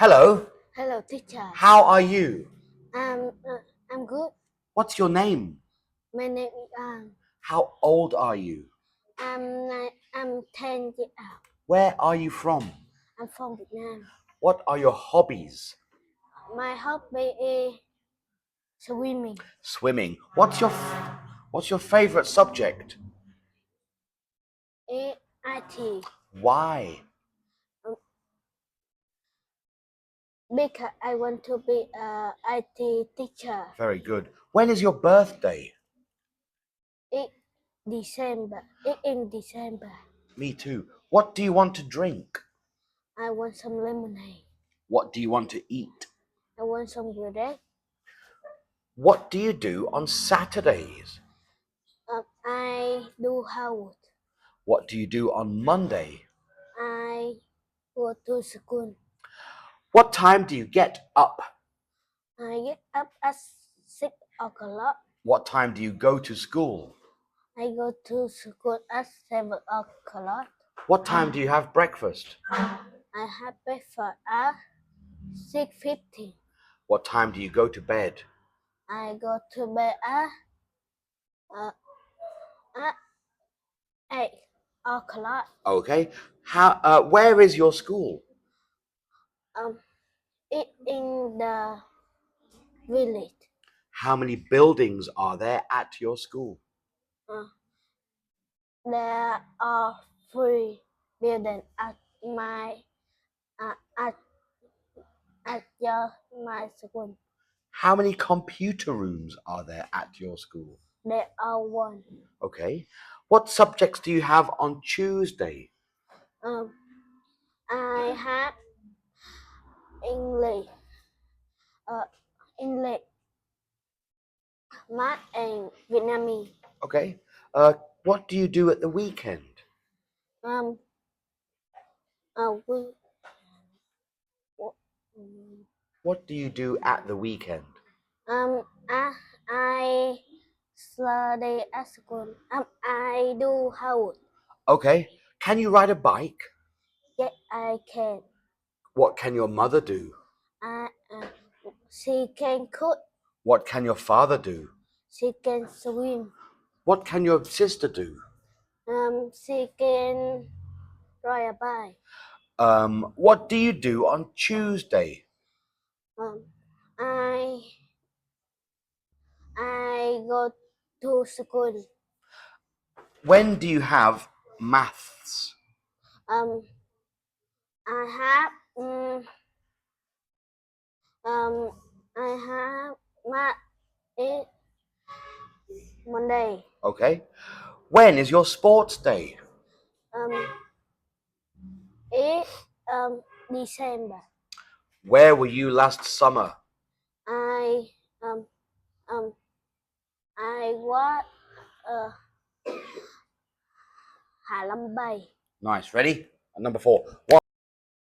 Hello. Hello, teacher. How are you? I'm good. What's your name? My name is How old are you? I'm 10 years old. Where are you from? I'm from Vietnam. What are your hobbies? My hobby is swimming. Swimming. What's your favorite subject? Is IT. Why? Because I want to be a IT teacher. Very good. When is your birthday? It's December. It's in December. Me too. What do you want to drink? I want some lemonade. What do you want to eat? I want some bread. What do you do on Saturdays? I do house. What do you do on Monday? I go to school. What time do you get up? I get up at 6 o'clock. What time do you go to school? I go to school at 7 o'clock. What time do you have breakfast? I have breakfast at 6:50. What time do you go to bed? I go to bed uh, at 8 o'clock. Okay. Where is your school? It in the village. How many buildings are there at your school? There are 3 buildings at my uh, at my school. How many computer rooms are there at your school? There are 1. Okay. What subjects do you have on Tuesday? I have English, English, Math, and Vietnamese. Okay. What do you do at the weekend? Um, we What do you do at the weekend? I study at school. I do house. Okay. Can you ride a bike? Yes, I can. What can your mother do? She can cook. What can your father do? She can swim. What can your sister do? She can ride a bike. What do you do on Tuesday? I go to school. When do you have maths? I have I have math is Monday. Okay. When is your sports day? It's December. Where were you last summer? I I was Hạ Long Bay. Nice. Ready? Number 4.